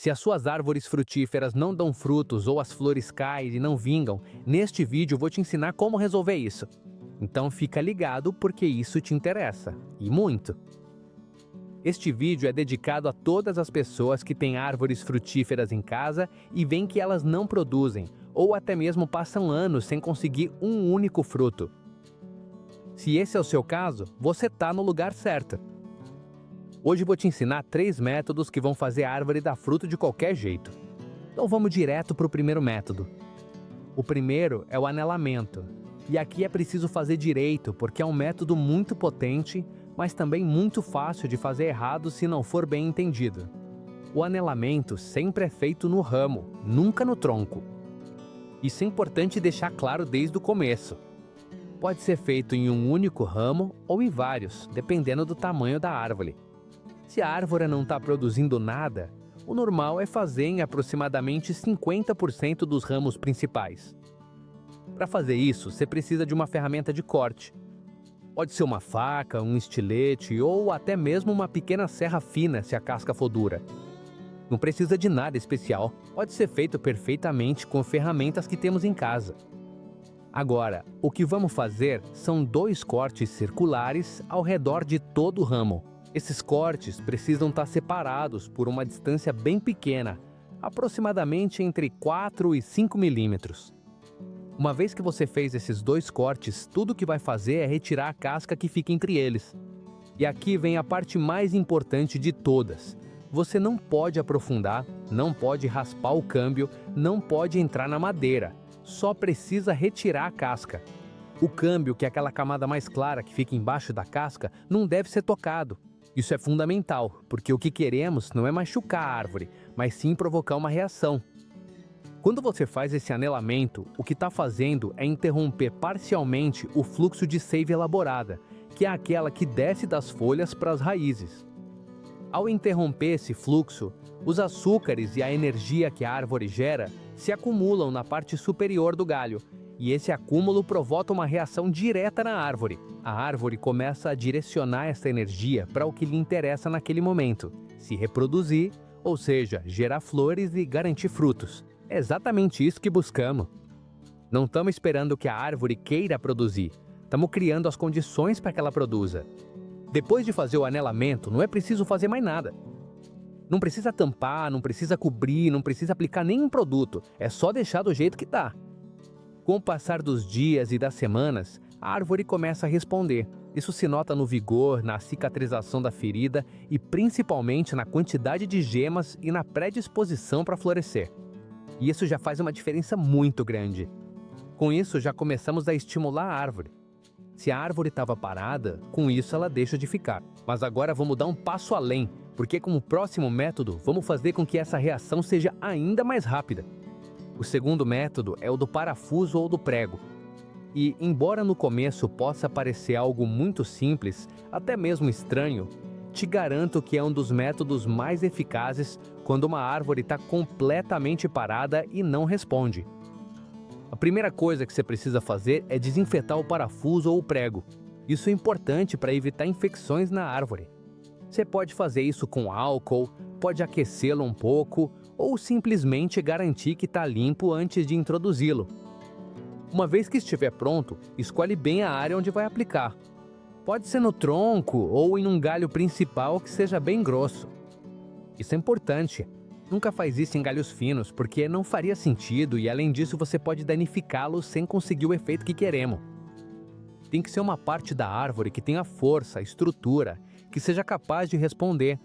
Se as suas árvores frutíferas não dão frutos ou as flores caem e não vingam, neste vídeo eu vou te ensinar como resolver isso. Então fica ligado porque isso te interessa, e muito. Este vídeo é dedicado a todas as pessoas que têm árvores frutíferas em casa e veem que elas não produzem, ou até mesmo passam anos sem conseguir um único fruto. Se esse é o seu caso, você está no lugar certo. Hoje vou te ensinar 3 métodos que vão fazer a árvore dar fruto de qualquer jeito. Então vamos direto para o primeiro método. O primeiro é o anelamento. E aqui é preciso fazer direito, porque é um método muito potente, mas também muito fácil de fazer errado se não for bem entendido. O anelamento sempre é feito no ramo, nunca no tronco. Isso é importante deixar claro desde o começo. Pode ser feito em um único ramo ou em vários, dependendo do tamanho da árvore. Se a árvore não está produzindo nada, o normal é fazer em aproximadamente 50% dos ramos principais. Para fazer isso, você precisa de uma ferramenta de corte. Pode ser uma faca, um estilete ou até mesmo uma pequena serra fina se a casca for dura. Não precisa de nada especial, pode ser feito perfeitamente com ferramentas que temos em casa. Agora, o que vamos fazer são 2 cortes circulares ao redor de todo o ramo. Esses cortes precisam estar separados por uma distância bem pequena, aproximadamente entre 4 e 5 milímetros. Uma vez que você fez esses 2 cortes, tudo o que vai fazer é retirar a casca que fica entre eles. E aqui vem a parte mais importante de todas. Você não pode aprofundar, não pode raspar o câmbio, não pode entrar na madeira. Só precisa retirar a casca. O câmbio, que é aquela camada mais clara que fica embaixo da casca, não deve ser tocado. Isso é fundamental, porque o que queremos não é machucar a árvore, mas sim provocar uma reação. Quando você faz esse anelamento, o que está fazendo é interromper parcialmente o fluxo de seiva elaborada, que é aquela que desce das folhas para as raízes. Ao interromper esse fluxo, os açúcares e a energia que a árvore gera se acumulam na parte superior do galho, e esse acúmulo provoca uma reação direta na árvore. A árvore começa a direcionar essa energia para o que lhe interessa naquele momento, se reproduzir, ou seja, gerar flores e garantir frutos. É exatamente isso que buscamos. Não estamos esperando que a árvore queira produzir, estamos criando as condições para que ela produza. Depois de fazer o anelamento, não é preciso fazer mais nada. Não precisa tampar, não precisa cobrir, não precisa aplicar nenhum produto, é só deixar do jeito que está. Com o passar dos dias e das semanas, a árvore começa a responder. Isso se nota no vigor, na cicatrização da ferida e principalmente na quantidade de gemas e na predisposição para florescer. E isso já faz uma diferença muito grande. Com isso, já começamos a estimular a árvore. Se a árvore estava parada, com isso ela deixa de ficar. Mas agora vamos dar um passo além, porque com o próximo método, vamos fazer com que essa reação seja ainda mais rápida. O segundo método é o do parafuso ou do prego. E, embora no começo possa parecer algo muito simples, até mesmo estranho, te garanto que é um dos métodos mais eficazes quando uma árvore está completamente parada e não responde. A primeira coisa que você precisa fazer é desinfetar o parafuso ou o prego. Isso é importante para evitar infecções na árvore. Você pode fazer isso com álcool, pode aquecê-lo um pouco ou simplesmente garantir que está limpo antes de introduzi-lo. Uma vez que estiver pronto, escolhe bem a área onde vai aplicar. Pode ser no tronco ou em um galho principal que seja bem grosso. Isso é importante. Nunca faz isso em galhos finos, porque não faria sentido e além disso você pode danificá-los sem conseguir o efeito que queremos. Tem que ser uma parte da árvore que tenha força, estrutura, que seja capaz de responder.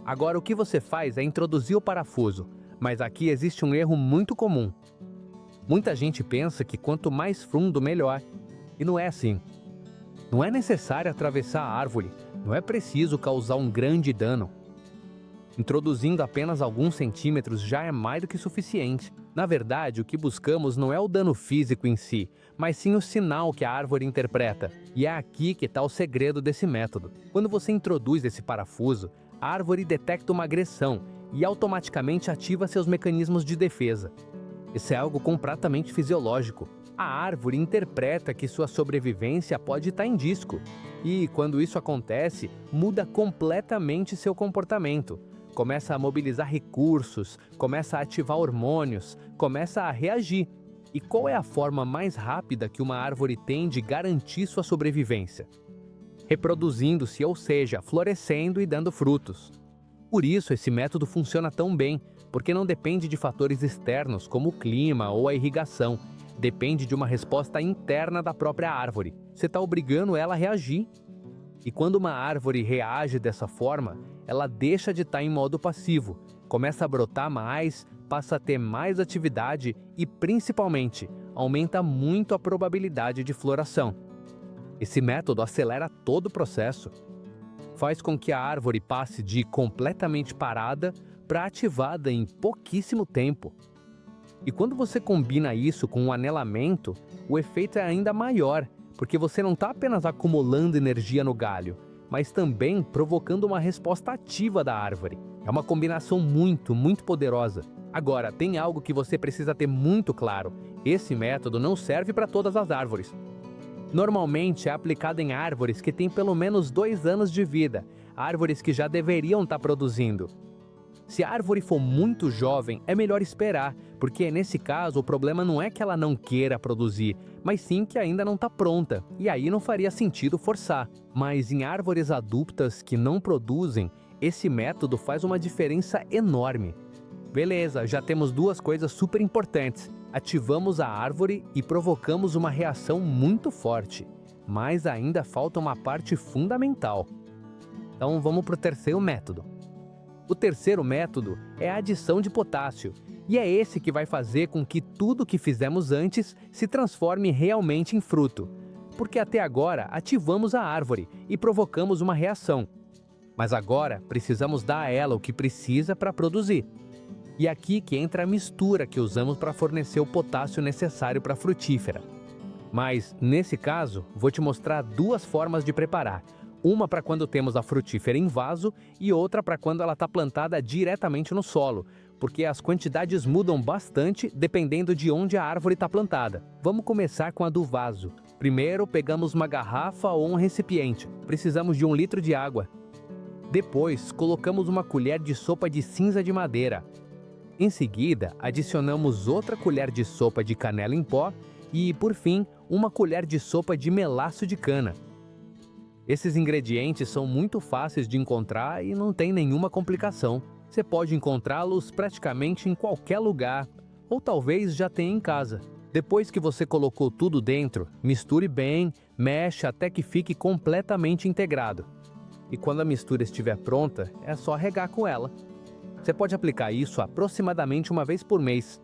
Agora o que você faz é introduzir o parafuso, mas aqui existe um erro muito comum. Muita gente pensa que quanto mais fundo melhor, e não é assim. Não é necessário atravessar a árvore, não é preciso causar um grande dano. Introduzindo apenas alguns centímetros já é mais do que suficiente. Na verdade, o que buscamos não é o dano físico em si, mas sim o sinal que a árvore interpreta. E é aqui que está o segredo desse método. Quando você introduz esse parafuso, a árvore detecta uma agressão e automaticamente ativa seus mecanismos de defesa. Isso é algo completamente fisiológico. A árvore interpreta que sua sobrevivência pode estar em risco. E, quando isso acontece, muda completamente seu comportamento. começa a mobilizar recursos, começa a ativar hormônios, começa a reagir. E qual é a forma mais rápida que uma árvore tem de garantir sua sobrevivência? Reproduzindo-se, ou seja, florescendo e dando frutos. Por isso, esse método funciona tão bem, porque não depende de fatores externos como o clima ou a irrigação. Depende de uma resposta interna da própria árvore. Você está obrigando ela a reagir. E quando uma árvore reage dessa forma, ela deixa de estar em modo passivo, começa a brotar mais, passa a ter mais atividade e, principalmente, aumenta muito a probabilidade de floração. Esse método acelera todo o processo. Faz com que a árvore passe de completamente parada para ativada em pouquíssimo tempo. E quando você combina isso com um anelamento, o efeito é ainda maior, porque você não está apenas acumulando energia no galho, mas também provocando uma resposta ativa da árvore. É uma combinação muito poderosa. Agora, tem algo que você precisa ter muito claro. Esse método não serve para todas as árvores. Normalmente é aplicado em árvores que têm pelo menos 2 anos de vida, árvores que já deveriam estar produzindo. Se a árvore for muito jovem, é melhor esperar, porque nesse caso o problema não é que ela não queira produzir, mas sim que ainda não está pronta, e aí não faria sentido forçar. Mas em árvores adultas que não produzem, esse método faz uma diferença enorme. Beleza, já temos 2 coisas super importantes. Ativamos a árvore e provocamos uma reação muito forte, mas ainda falta uma parte fundamental. Então vamos para o terceiro método. O terceiro método é a adição de potássio, e é esse que vai fazer com que tudo que fizemos antes se transforme realmente em fruto. Porque até agora ativamos a árvore e provocamos uma reação. Mas agora precisamos dar a ela o que precisa para produzir. E aqui que entra a mistura que usamos para fornecer o potássio necessário para a frutífera. Mas, nesse caso, vou te mostrar 2 formas de preparar. Uma para quando temos a frutífera em vaso e outra para quando ela está plantada diretamente no solo, porque as quantidades mudam bastante dependendo de onde a árvore está plantada. Vamos começar com a do vaso. Primeiro, pegamos uma garrafa ou um recipiente. Precisamos de 1 litro de água. Depois, colocamos uma colher de sopa de cinza de madeira. Em seguida, adicionamos outra colher de sopa de canela em pó e, por fim, 1 colher de sopa de melaço de cana. Esses ingredientes são muito fáceis de encontrar e não tem nenhuma complicação. Você pode encontrá-los praticamente em qualquer lugar, ou talvez já tenha em casa. Depois que você colocou tudo dentro, misture bem, mexe até que fique completamente integrado. E quando a mistura estiver pronta, é só regar com ela. Você pode aplicar isso aproximadamente 1 vez por mês.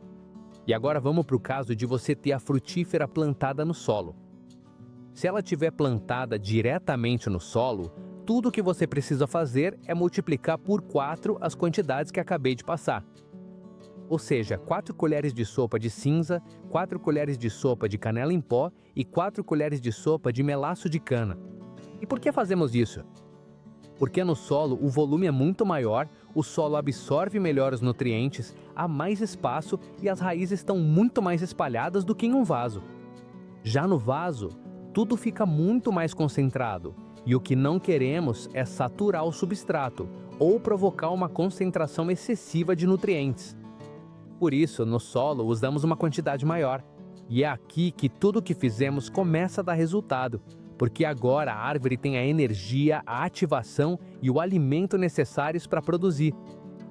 E agora vamos para o caso de você ter a frutífera plantada no solo. Se ela estiver plantada diretamente no solo, tudo o que você precisa fazer é multiplicar por 4 as quantidades que acabei de passar. Ou seja, 4 colheres de sopa de cinza, 4 colheres de sopa de canela em pó e 4 colheres de sopa de melaço de cana. E por que fazemos isso? Porque no solo o volume é muito maior, o solo absorve melhor os nutrientes, há mais espaço e as raízes estão muito mais espalhadas do que em um vaso. Já no vaso, tudo fica muito mais concentrado, e o que não queremos é saturar o substrato ou provocar uma concentração excessiva de nutrientes. Por isso, no solo usamos uma quantidade maior, e é aqui que tudo que fizemos começa a dar resultado. Porque agora a árvore tem a energia, a ativação e o alimento necessários para produzir.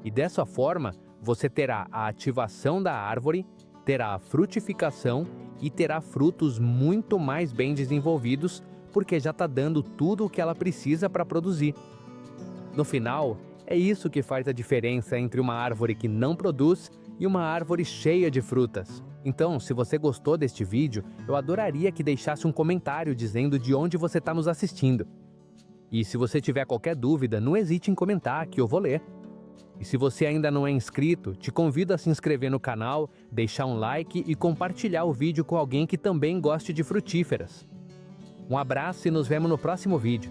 E dessa forma, você terá a ativação da árvore, terá a frutificação e terá frutos muito mais bem desenvolvidos, porque já está dando tudo o que ela precisa para produzir. No final, é isso que faz a diferença entre uma árvore que não produz e uma árvore cheia de frutas. Então, se você gostou deste vídeo, eu adoraria que deixasse um comentário dizendo de onde você está nos assistindo. E se você tiver qualquer dúvida, não hesite em comentar que eu vou ler. E se você ainda não é inscrito, te convido a se inscrever no canal, deixar um like e compartilhar o vídeo com alguém que também goste de frutíferas. Um abraço e nos vemos no próximo vídeo.